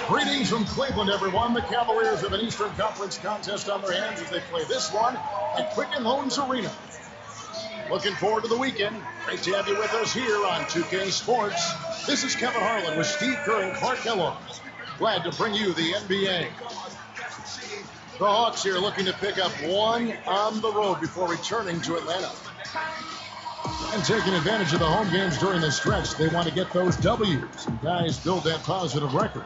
Greetings from Cleveland, everyone. The Cavaliers have an Eastern Conference contest on their hands as they play this one at Quicken Loans Arena. Looking forward to the weekend. Great to have you with us here on 2K Sports. This is Kevin Harlan with Steve Kerr and Clark Kellogg. Glad to bring you the NBA. The Hawks here looking to pick up one on the road before returning to Atlanta. And taking advantage of the home games during the stretch, they want to get those W's. Guys, build that positive record.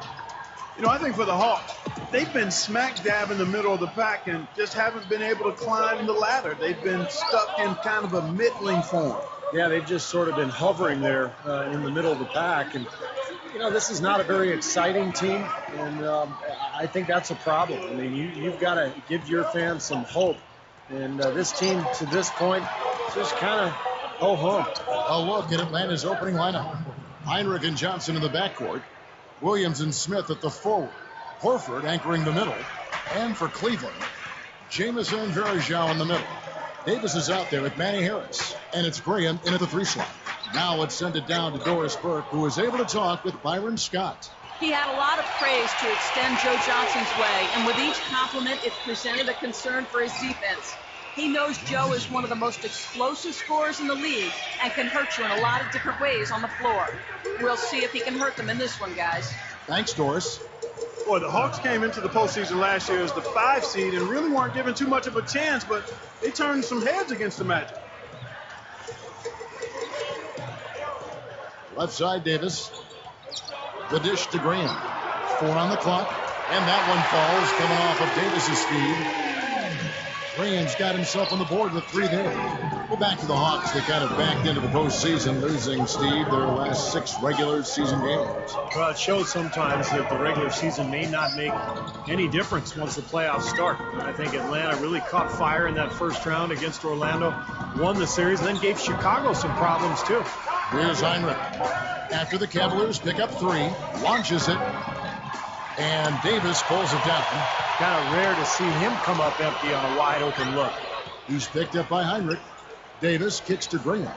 You know, I think for the Hawks, they've been smack dab in the middle of the pack and just haven't been able to climb the ladder. They've been stuck in kind of a middling form. Yeah, they've just sort of been hovering there in the middle of the pack. And, you know, this is not a very exciting team, and I think that's a problem. I mean, you've got to give your fans some hope. And this team, to this point, just kind of ho-hum. A look at Atlanta's opening lineup. Heinrich and Johnson in the backcourt. Williams and Smith at the forward. Horford anchoring the middle. And for Cleveland, Jamison and Verjao in the middle. Davis is out there with Manny Harris. And it's Graham in at the 3 slot. Now let's send it down to Doris Burke, who was able to talk with Byron Scott. He had a lot of praise to extend Joe Johnson's way, and with each compliment, it presented a concern for his defense. He knows Joe is one of the most explosive scorers in the league and can hurt you in a lot of different ways on the floor. We'll see if he can hurt them in this one, guys. Thanks, Doris. Boy, the Hawks came into the postseason last year as the 5 seed and really weren't given too much of a chance, but they turned some heads against the Magic. Left side, Davis. The dish to Graham. 4 on the clock, and that one falls, coming off of Davis's feed. Graham's got himself on the board with 3 there. Well, back to the Hawks. They kind of backed into the postseason, losing, Steve, their last 6 regular season games. Well, it shows sometimes that the regular season may not make any difference once the playoffs start. I think Atlanta really caught fire in that first round against Orlando, won the series, and then gave Chicago some problems, too. Here's Heinrich. After the Cavaliers pick up 3, launches it, and Davis pulls it down. Kind of rare to see him come up empty on a wide open look. He's picked up by Heinrich. Davis kicks to Graham.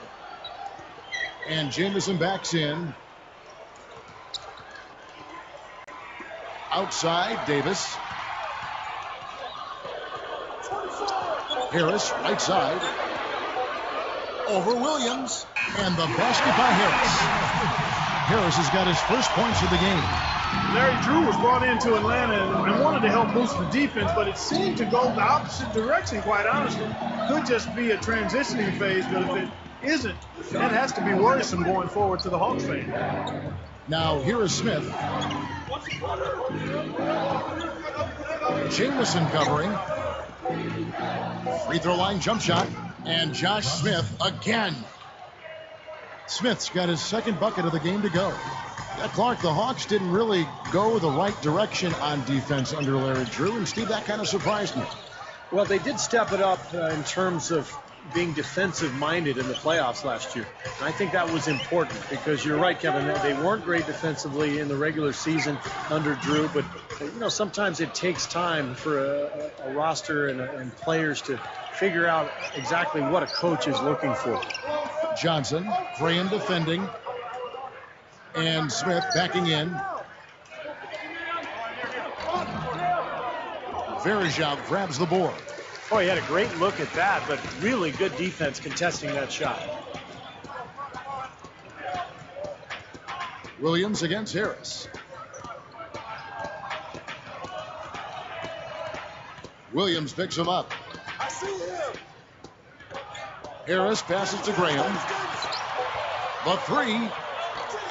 And Jamison backs in. Outside, Davis. Harris, right side. Over Williams. And the basket by Harris. Harris has got his first points of the game. Larry Drew was brought into Atlanta and wanted to help boost the defense, but it seemed to go the opposite direction, quite honestly. Could just be a transitioning phase, but if it isn't, that has to be worrisome going forward to the Hawks fan. Now, here is Smith. Jamison covering. Free throw line jump shot. And Josh Smith again. Smith's got his second bucket of the game to go. Yeah, Clark, the Hawks didn't really go the right direction on defense under Larry Drew, and Steve, that kind of surprised me. Well, they did step it up in terms of being defensive-minded in the playoffs last year. And I think that was important because you're right, Kevin, they weren't great defensively in the regular season under Drew, but you know, sometimes it takes time for a roster and players to figure out exactly what a coach is looking for. Johnson, Graham defending, and Smith backing in. Verjao grabs the board. Oh, he had a great look at that, but really good defense contesting that shot. Williams against Harris. Williams picks him up. I see him. Harris passes to Graham. The 3.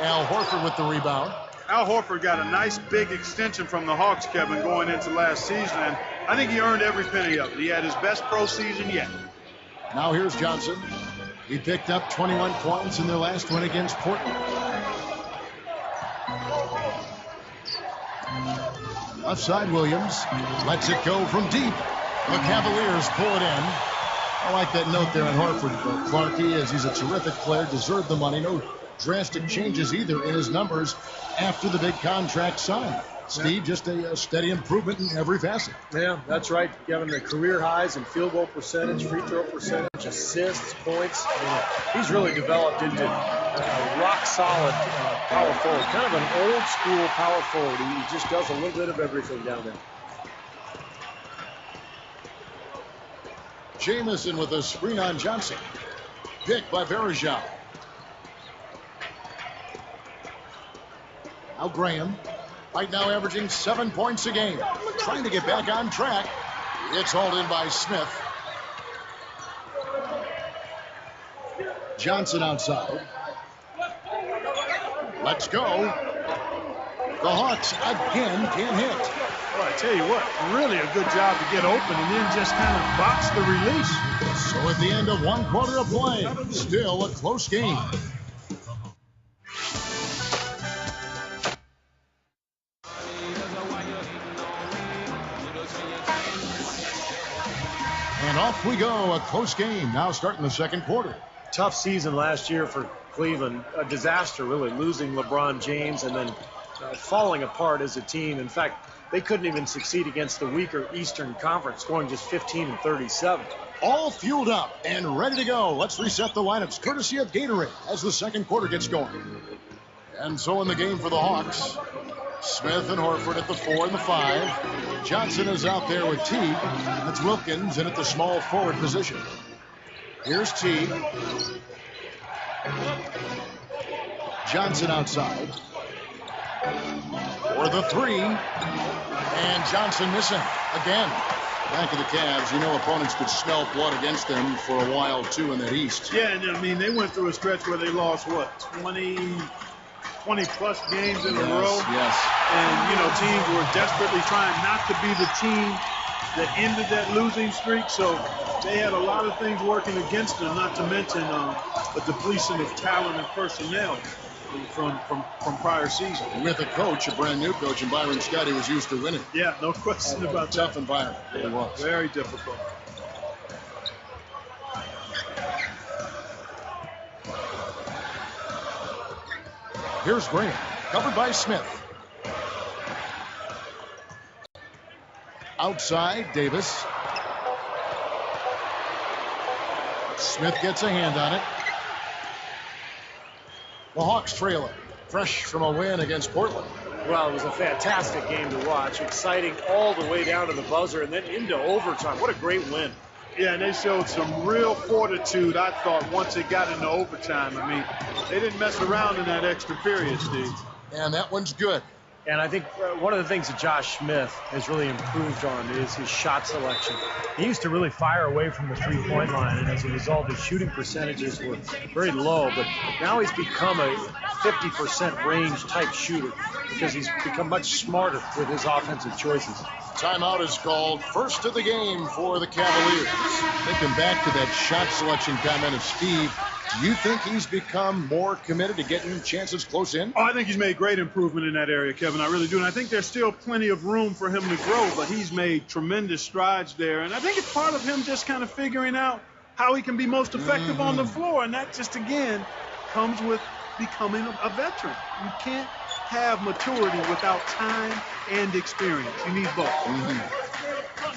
Al Horford with the rebound. Al Horford got a nice big extension from the Hawks, Kevin, going into last season, and I think he earned every penny of it. He had his best pro season yet. Now here's Johnson. He picked up 21 points in their last win against Portland. Left side, Williams lets it go from deep. The Cavaliers pull it in. I like that note there on Horford. Clark, he's a terrific player, deserved the money. No drastic changes either in his numbers after the big contract signed. Steve, just a steady improvement in every facet. Yeah, that's right. Kevin, the career highs in field goal percentage, free throw percentage, assists, points. I mean, he's really developed into a rock-solid power forward, kind of an old school power forward. He just does a little bit of everything down there. Jamison with a screen on Johnson. Picked by Bergeron. Now Graham. Right now averaging 7 points a game. Trying to get back on track. It's hauled in by Smith. Johnson outside. Let's go. The Hawks again can't hit. Well, I tell you what, really a good job to get open and then just kind of box the release. So at the end of 1 quarter of play, still a close game. And off we go, a close game. Now starting the second quarter. Tough season last year for Cleveland. A disaster, really, losing LeBron James and then falling apart as a team. In fact, they couldn't even succeed against the weaker Eastern Conference, scoring just 15 and 37. All fueled up and ready to go. Let's reset the lineups, courtesy of Gatorade, as the second quarter gets going. And so in the game for the Hawks, Smith and Horford at the 4 and the 5. Johnson is out there with T. That's Wilkins in at the small forward position. Here's T. Johnson outside. For the 3. And Johnson missing again. Back of the Cavs, you know opponents could smell blood against them for a while, too, in that East. Yeah, and I mean, they went through a stretch where they lost, what, 20-plus games in a row? Yes. And, you know, teams were desperately trying not to be the team that ended that losing streak. So they had a lot of things working against them, not to mention a depletion of talent and personnel from prior season. With a coach, a brand new coach, and Byron Scott, he was used to winning. Yeah, no question about that. Tough environment. It was. Very difficult. Here's Graham, covered by Smith. Outside, Davis. Smith gets a hand on it. The Hawks trailing, fresh from a win against Portland. Well, it was a fantastic game to watch. Exciting all the way down to the buzzer and then into overtime. What a great win. Yeah, and they showed some real fortitude, I thought, once it got into overtime. I mean, they didn't mess around in that extra period, Steve. And that one's good. And I think one of the things that Josh Smith has really improved on is his shot selection. He used to really fire away from the three-point line, and as a result, his shooting percentages were very low. But now he's become a 50% range type shooter because he's become much smarter with his offensive choices. Timeout is called. First of the game for the Cavaliers. Thinking back to that shot selection comment of Steve, do you think he's become more committed to getting chances close in? Oh, I think he's made great improvement in that area, Kevin. I really do. And I think there's still plenty of room for him to grow, but he's made tremendous strides there. And I think it's part of him just kind of figuring out how he can be most effective on the floor. And that just, again, comes with becoming a veteran. You can't have maturity without time and experience. You need both.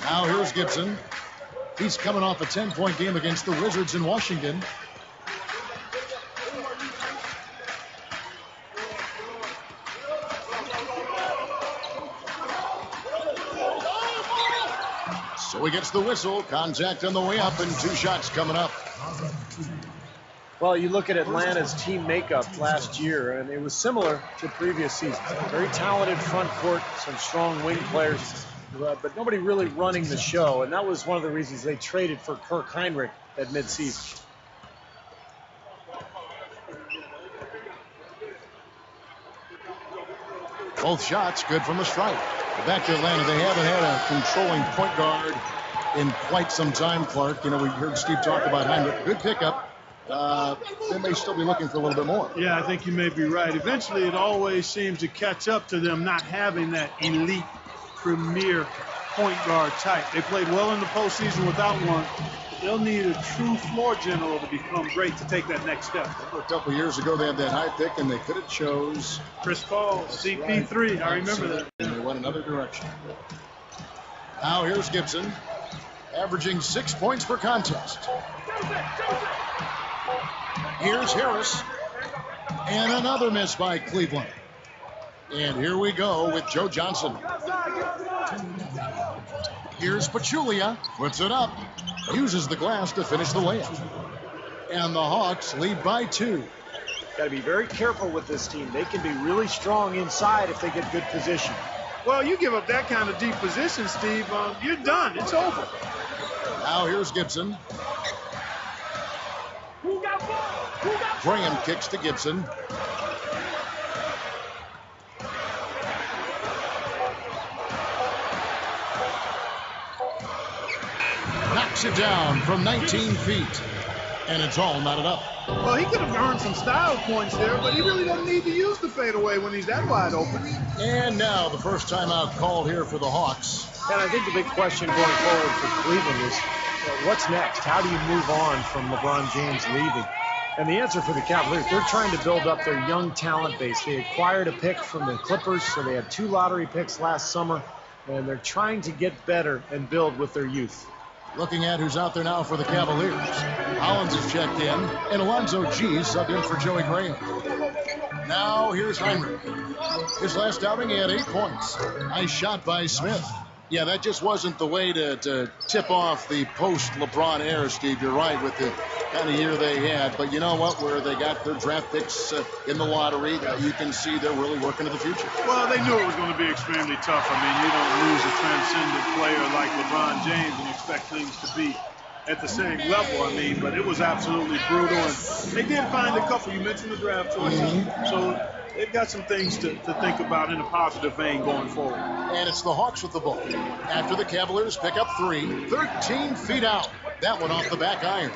Now here's Gibson. He's coming off a 10-point game against the Wizards in Washington. So he gets the whistle. Contact on the way up, and 2 shots coming up. Well, you look at Atlanta's team makeup last year, and it was similar to previous seasons. Very talented front court, some strong wing players, but nobody really running the show. And that was one of the reasons they traded for Kirk Heinrich at midseason. Both shots good from the stripe. Back to Atlanta, they haven't had a controlling point guard in quite some time, Clark. You know, we heard Steve talk about Heinrich. Good pickup. They may still be looking for a little bit more. Yeah, I think you may be right. Eventually, it always seems to catch up to them not having that elite, premier point guard type. They played well in the postseason without one. They'll need a true floor general to become great to take that next step. A couple years ago, they had that high pick, and they could have chose Chris Paul, CP3. I remember that. And they went another direction. Now here's Gibson, averaging 6 points per contest. Here's Harris. And another miss by Cleveland. And here we go with Joe Johnson. Here's Pachulia. Puts it up. Uses the glass to finish the layup. And the Hawks lead by 2. Got to be very careful with this team. They can be really strong inside if they get good position. Well, you give up that kind of deep position, Steve, you're done. It's over. Now here's Gibson. Graham kicks to Gibson. Knocks it down from 19 feet. And it's all knotted up. Well, he could have earned some style points there, but he really doesn't need to use the fadeaway when he's that wide open. And now the first timeout called here for the Hawks. And I think the big question going forward for Cleveland is, what's next? How do you move on from LeBron James leaving? And the answer for the Cavaliers, they're trying to build up their young talent base. They acquired a pick from the Clippers, so they had 2 lottery picks last summer, and they're trying to get better and build with their youth. Looking at who's out there now for the Cavaliers. Hollins has checked in, and Alonzo G subbed in for Joey Graham. Now here's Heinrich. His last outing, he had 8 points. Nice shot by Smith. Yeah, that just wasn't the way to tip off the post-LeBron era, Steve. You're right with the kind of year they had. But you know what? Where they got their draft picks in the lottery, you can see they're really working to the future. Well, they knew it was going to be extremely tough. I mean, you don't lose a transcendent player like LeBron James and expect things to be at the same level. I mean, but it was absolutely brutal. And they did find a couple. You mentioned the draft choices. So they've got some things to think about in a positive vein going forward. And it's the Hawks with the ball. After the Cavaliers pick up 3, 13 feet out. That one off the back iron.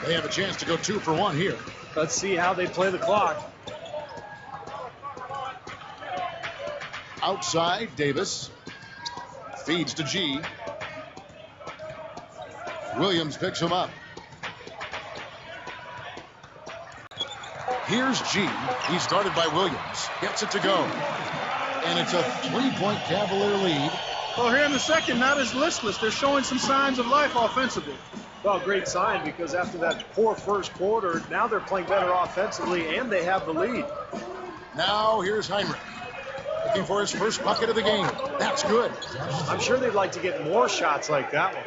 They have a chance to go 2 for 1 here. Let's see how they play the clock. Outside, Davis. Feeds to G. Williams picks him up. Here's G. He's guarded by Williams. Gets it to go. And it's a 3-point Cavalier lead. Well, here in the second, not as listless. They're showing some signs of life offensively. Well, great sign, because after that poor first quarter, now they're playing better offensively, and they have the lead. Now here's Heinrich. Looking for his first bucket of the game. That's good. I'm sure they'd like to get more shots like that one.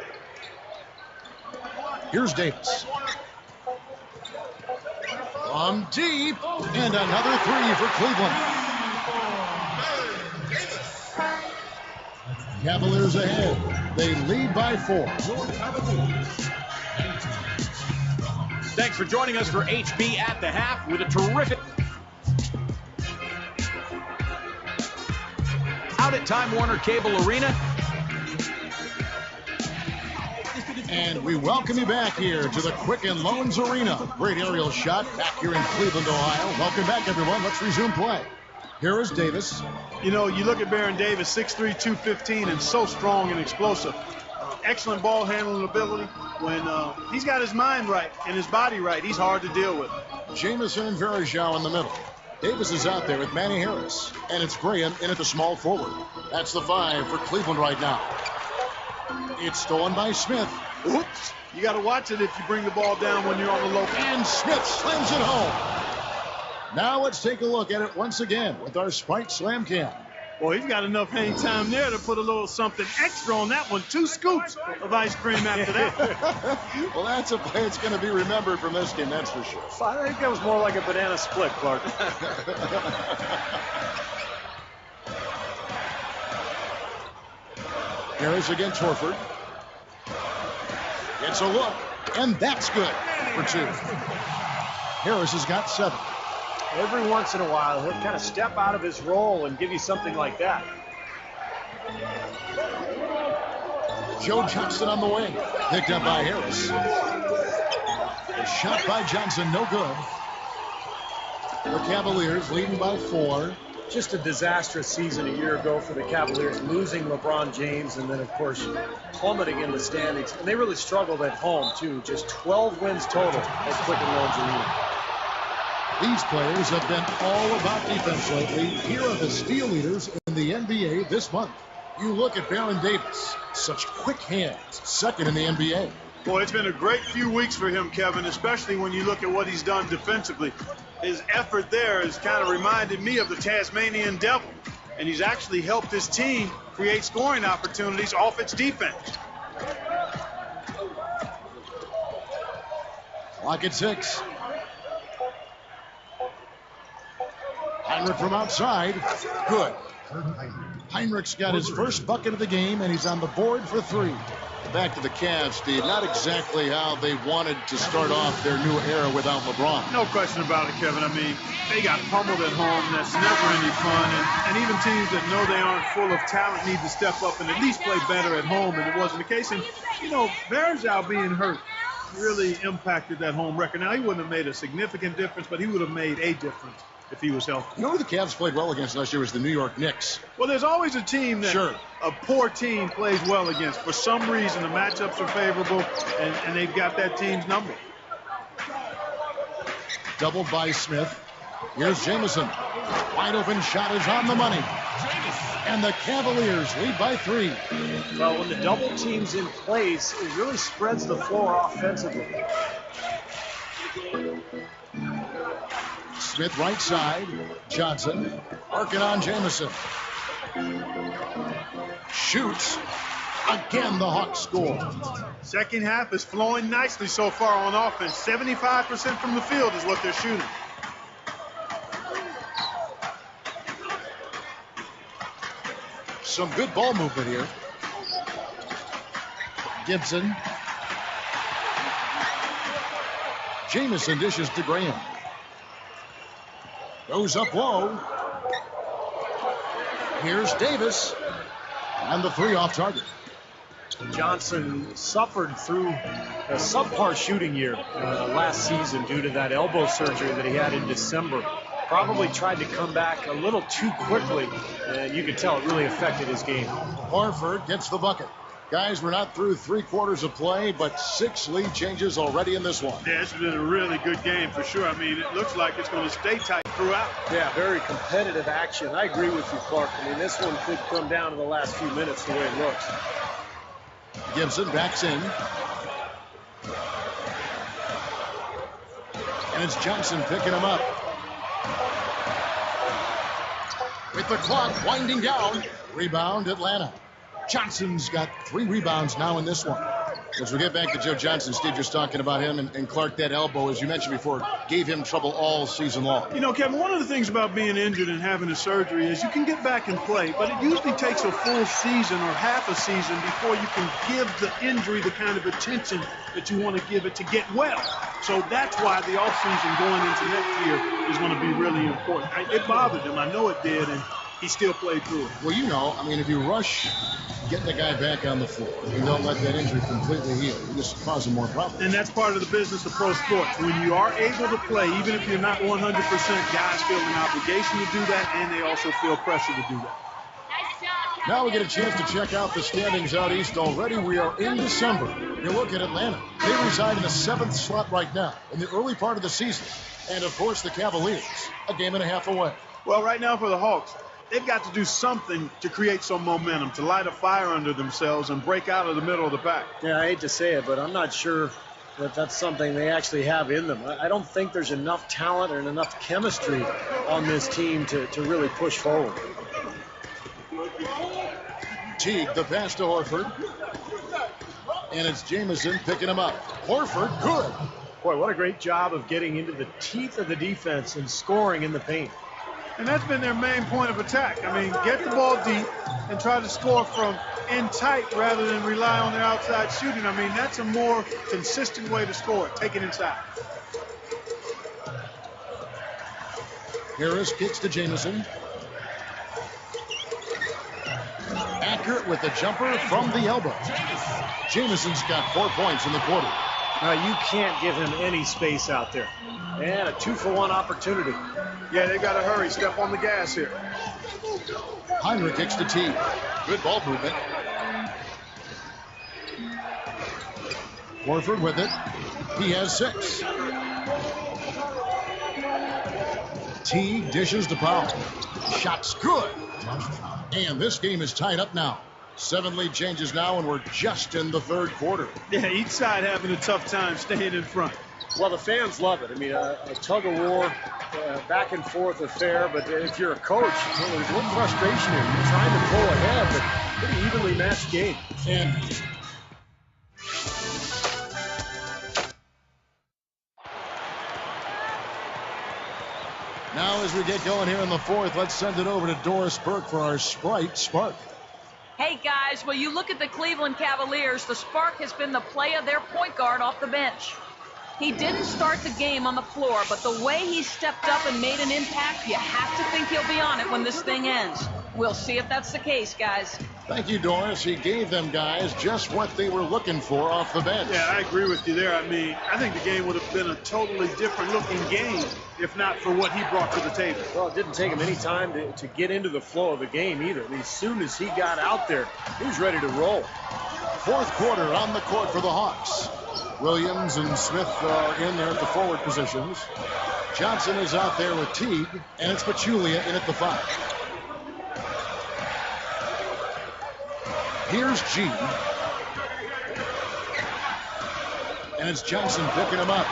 Here's Davis. From deep. And another 3 for Cleveland. Cavaliers ahead. They lead by 4. Thanks for joining us for HB at the half with a terrific out at Time Warner Cable Arena. And we welcome you back here to the Quicken Loans Arena. Great aerial shot back here in Cleveland, Ohio. Welcome back, everyone. Let's resume play. Here is Davis. You know, you look at Baron Davis, 6'3", 215, and so strong and explosive. Excellent ball handling ability. When he's got his mind right and his body right, he's hard to deal with. Jamison and Verajao in the middle. Davis is out there with Manny Harris. And it's Graham in at the small forward. That's the 5 for Cleveland right now. It's stolen by Smith. Oops. You got to watch it if you bring the ball down when you're on the low. And Smith slams it home. Now let's take a look at it once again with our Spike Slam Cam. Boy, he's got enough hang time there to put a little something extra on that one. 2 scoops of ice cream after that. Well, that's a play that's going to be remembered from this game, that's for sure. I think that was more like a banana split, Clark. Harris against Horford. It's a look, and that's good for 2. Harris has got 7. Every once in a while, he'll kind of step out of his role and give you something like that. Joe Johnson on the wing. Picked up by Harris. A shot by Johnson, no good. The Cavaliers leading by 4. Just a disastrous season a year ago for the Cavaliers, losing LeBron James and then, of course, plummeting in the standings. And they really struggled at home, too. Just 12 wins total at Quicken Loans Arena. These players have been all about defense lately. Here are the steal leaders in the NBA this month. You look at Baron Davis. Such quick hands. Second in the NBA. Boy, it's been a great few weeks for him, Kevin, especially when you look at what he's done defensively. His effort there has kind of reminded me of the Tasmanian Devil, and he's actually helped his team create scoring opportunities off its defense. Clock at 6. Heinrich from outside. Good. Heinrich's got his first bucket of the game, and he's on the board for 3. Back to the Cavs, Steve. Not exactly how they wanted to start off their new era without LeBron. No question about it, Kevin. I mean, they got pummeled at home. That's never any fun. And even teams that know they aren't full of talent need to step up and at least play better at home. And it wasn't the case. And, you know, Bergeau being hurt really impacted that home record. Now, he wouldn't have made a significant difference, but he would have made a difference if he was healthy. You know who the Cavs played well against last year was the New York Knicks. Well, there's always a team that Sure. a poor team plays well against. For some reason, the matchups are favorable, and they've got that team's number. Doubled by Smith. Here's Jamison. Wide open shot is on the money. And the Cavaliers lead by 3. Well, when the double team's in place, it really spreads the floor offensively. Smith right side. Johnson working on Jamison. Shoots. Again, the Hawks score. Second half is flowing nicely so far on offense. 75% from the field is what they're shooting. Some good ball movement here. Gibson. Jamison dishes to Graham. Goes up low. Here's Davis. And the 3 off target. Johnson suffered through a subpar shooting year last season due to that elbow surgery that he had in December. Probably tried to come back a little too quickly, and you could tell it really affected his game. Horford gets the bucket. Guys, we're not through 3 quarters of play, but 6 lead changes already in this one. Yeah, it's been a really good game for sure. I mean, it looks like it's going to stay tight throughout. Yeah, very competitive action. I agree with you, Clark. I mean, this one could come down to the last few minutes the way it looks. Gibson backs in. And it's Johnson picking him up. With the clock winding down. Rebound, Atlanta. Johnson's got 3 rebounds now in this one. As we get back to Joe Johnson, Steve just talking about him, and Clark, that elbow, as you mentioned before, gave him trouble all season long. You know, Kevin, one of the things about being injured and having a surgery is you can get back and play, but it usually takes a full season or half a season before you can give the injury the kind of attention that you want to give it to get well. So that's why the offseason going into next year is going to be really important. It bothered him. I know it did, and he still played through it. Well, you know, I mean, if you rush getting the guy back on the floor, you don't let that injury completely heal. You just cause him more problems. And that's part of the business of pro sports. When you are able to play, even if you're not 100%, guys feel an obligation to do that, and they also feel pressure to do that. Now we get a chance to check out the standings out east already. We are in December. You look at Atlanta. They reside in the 7th slot right now in the early part of the season. And, of course, the Cavaliers, a game and a half away. Well, right now for the Hawks, they've got to do something to create some momentum, to light a fire under themselves and break out of the middle of the pack. Yeah, I hate to say it, but I'm not sure that that's something they actually have in them. I don't think there's enough talent and enough chemistry on this team to really push forward. Teague, the pass to Horford. And it's Jamison picking him up. Horford, good. Boy, what a great job of getting into the teeth of the defense and scoring in the paint. And that's been their main point of attack. I mean, get the ball deep and try to score from in tight rather than rely on their outside shooting. I mean, that's a more consistent way to score. Take it inside. Harris kicks to Jamison. Accurate with the jumper from the elbow. Jamison's got 4 points in the quarter. You can't give him any space out there. And a 2-for-1 opportunity. Yeah, they got to hurry. Step on the gas here. Heinrich kicks to Teague. Good ball movement. Horford with it. He has 6. Teague dishes to Powell. Shot's good. And this game is tied up now. 7 lead changes now, and we're just in the third quarter. Yeah, each side having a tough time staying in front. Well, the fans love it. I mean, a tug of war, back and forth affair. But if you're a coach, there's one frustration here. You're trying to pull ahead, but pretty evenly matched game. And now as we get going here in the fourth, let's send it over to Doris Burke for our Sprite Spark. Hey, guys, well, you look at the Cleveland Cavaliers, the spark has been the play of their point guard off the bench. He didn't start the game on the floor, but the way he stepped up and made an impact, you have to think he'll be on it when this thing ends. We'll see if that's the case, guys. Thank you, Doris. He gave them guys just what they were looking for off the bench. Yeah, I agree with you there. I mean, I think the game would have been a totally different looking game if not for what he brought to the table. Well, it didn't take him any time to get into the flow of the game either. I mean, as soon as he got out there, he was ready to roll. Fourth quarter on the court for the Hawks. Williams and Smith are in there at the forward positions. Johnson is out there with Teague, and it's Pachulia in at the 5. Here's G. And it's Johnson picking him up.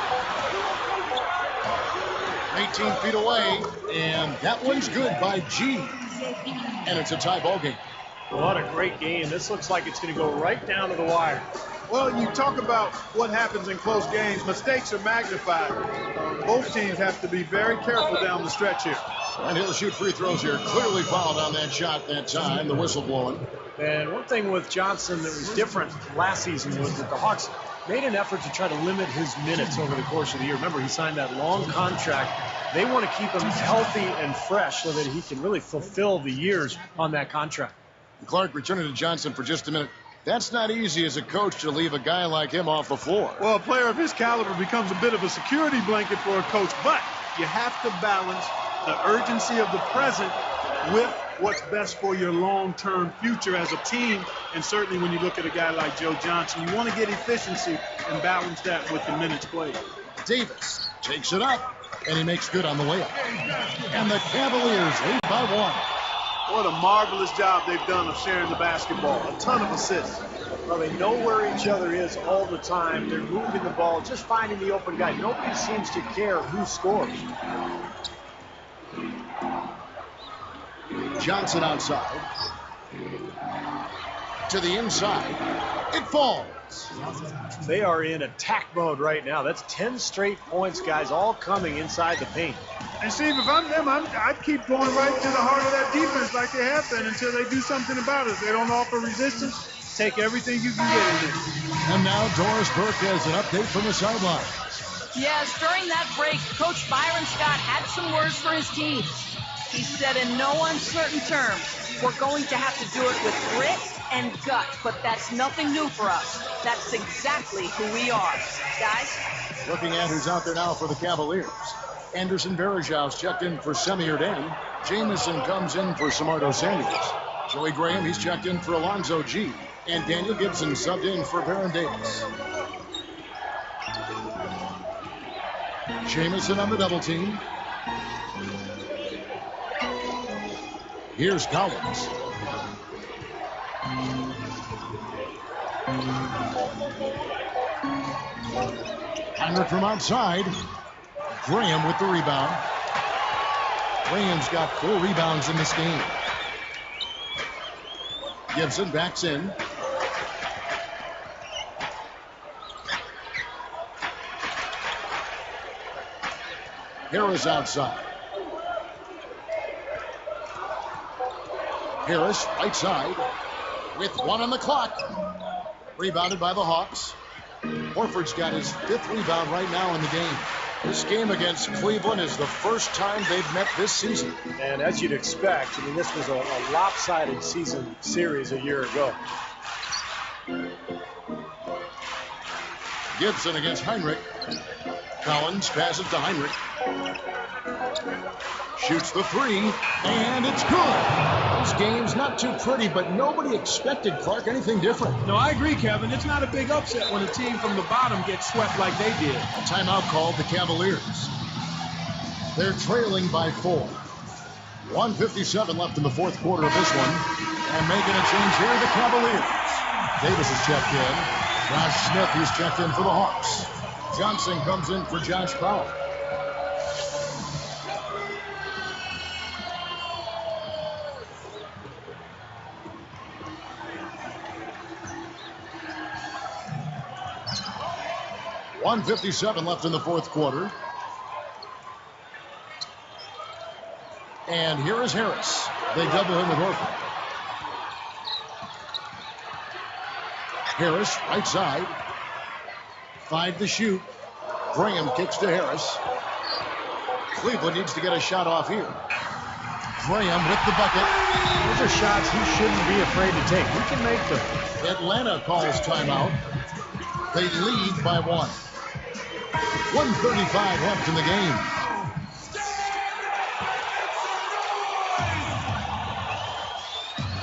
18 feet away, and that one's good by G. And it's a tie ball game. What a great game. This looks like it's going to go right down to the wire. Well, you talk about what happens in close games. Mistakes are magnified. Both teams have to be very careful down the stretch here. And he'll shoot free throws here. Clearly fouled on that shot that time. The whistle blowing. And one thing with Johnson that was different last season was that the Hawks made an effort to try to limit his minutes over the course of the year. Remember, he signed that long contract. They want to keep him healthy and fresh so that he can really fulfill the years on that contract. Clark, returning to Johnson for just a minute. That's not easy as a coach to leave a guy like him off the floor. Well, a player of his caliber becomes a bit of a security blanket for a coach, but you have to balance the urgency of the present with what's best for your long-term future as a team. And certainly when you look at a guy like Joe Johnson, you want to get efficiency and balance that with the minutes played. Davis takes it up, and he makes good on the layup. And the Cavaliers lead by 1. What a marvelous job they've done of sharing the basketball. A ton of assists. Well, they know where each other is all the time. They're moving the ball, just finding the open guy. Nobody seems to care who scores. Johnson outside. To the inside. It falls. They are in attack mode right now. That's 10 straight points, guys, all coming inside the paint. And Steve, if I'm them, I'd keep going right to the heart of that defense like they have been until they do something about it. If they don't offer resistance, take everything you can get in there. And now Doris Burke has an update from the sideline. Yes, during that break, Coach Byron Scott had some words for his team. He said in no uncertain terms, we're going to have to do it with grit and gut, but that's nothing new for us. That's exactly who we are. Guys? Looking at who's out there now for the Cavaliers. Anderson Varejau's checked in for Semir Dan. Jamison comes in for Samardo Samuels. Joey Graham, he's checked in for Alonzo G. And Daniel Gibson subbed in for Baron Davis. Jamison on the double team. Here's Collins. Heinrich from outside. Graham with the rebound. Graham's got 4 rebounds in this game. Gibson backs in. Harris outside. Harris right side with 1 on the clock. Rebounded by the Hawks. Horford's got his 5th rebound right now in the game. This game against Cleveland is the first time they've met this season. And as you'd expect, I mean, this was a lopsided season series a year ago. Gibson against Heinrich. Collins passes to Heinrich. Shoots the 3, and it's good. This game's not too pretty, but nobody expected, Clark, anything different. No, I agree, Kevin. It's not a big upset when a team from the bottom gets swept like they did. A timeout called the Cavaliers. They're trailing by 4. 1:57 left in the fourth quarter of this one. And making a change here, the Cavaliers. Davis is checked in. Josh Smith, he's checked in for the Hawks. Johnson comes in for Josh Powell. .157 left in the fourth quarter. And here is Harris. They double him with Horford. Harris, right side. 5 to shoot. Graham kicks to Harris. Cleveland needs to get a shot off here. Graham with the bucket. Those are shots he shouldn't be afraid to take. He can make them. Atlanta calls timeout. They lead by 1. 1:35 left in the game.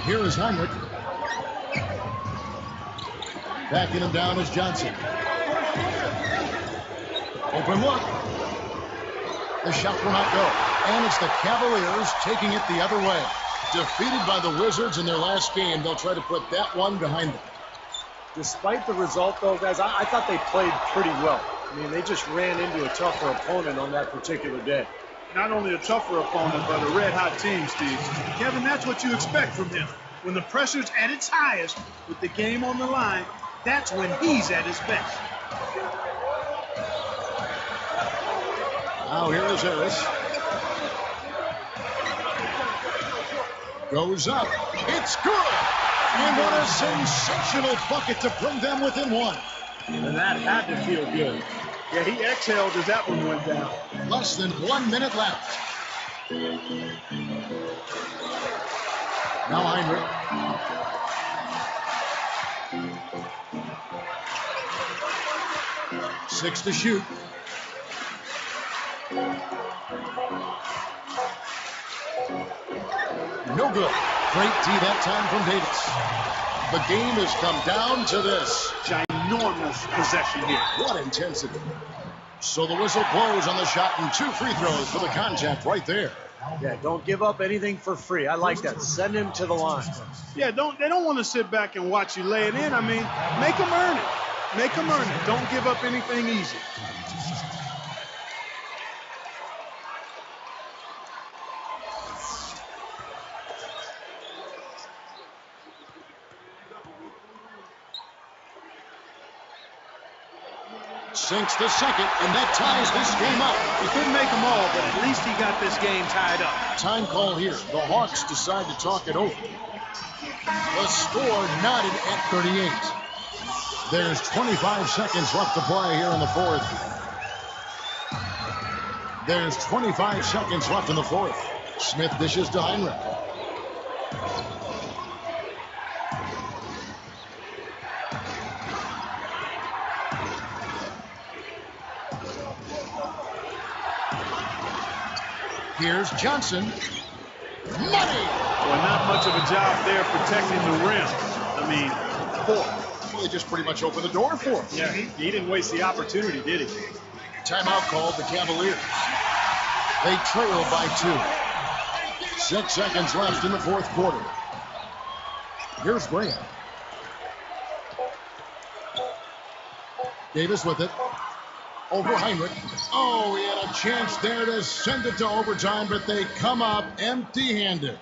Here is Heinrich. Backing him down is Johnson. Open look. The shot will not go. And it's the Cavaliers taking it the other way. Defeated by the Wizards in their last game, they'll try to put that one behind them. Despite the result, though, guys, I thought they played pretty well. I mean, they just ran into a tougher opponent on that particular day. Not only a tougher opponent, but a red-hot team, Steve. Kevin, that's what you expect from him. When the pressure's at its highest, with the game on the line, that's when he's at his best. Now here is Harris. Goes up. It's good. And what a sensational bucket to bring them within 1. And that had to feel good. Yeah, he exhaled as that one went down. Less than 1 minute left. Now Heinrich. Six to shoot. No good. Great D that time from Davis. The game has come down to this. Ginormous possession here. What intensity. So the whistle blows on the shot and 2 free throws for the contact right there. Yeah, don't give up anything for free. I like that. Send him to the line. Yeah, they don't want to sit back and watch you lay it in. I mean, make them earn it. Make them earn it. Don't give up anything easy. Sinks the second, and that ties this game up. He couldn't make them all, but at least he got this game tied up. Time call here. The Hawks decide to talk it over. The score knotted at 38. There's 25 seconds left to play here in the fourth. There's 25 seconds left in the fourth. Smith dishes to Heinrich. Here's Johnson. Money! Well, not much of a job there protecting the rim. I mean, poor. Well, they just pretty much opened the door for him. Yeah, he didn't waste the opportunity, did he? Timeout called the Cavaliers. They trail by 2. 6 seconds left in the fourth quarter. Here's Graham. Davis with it. Over Heinrich. Oh, he had a chance there to send it to overtime, but they come up empty-handed.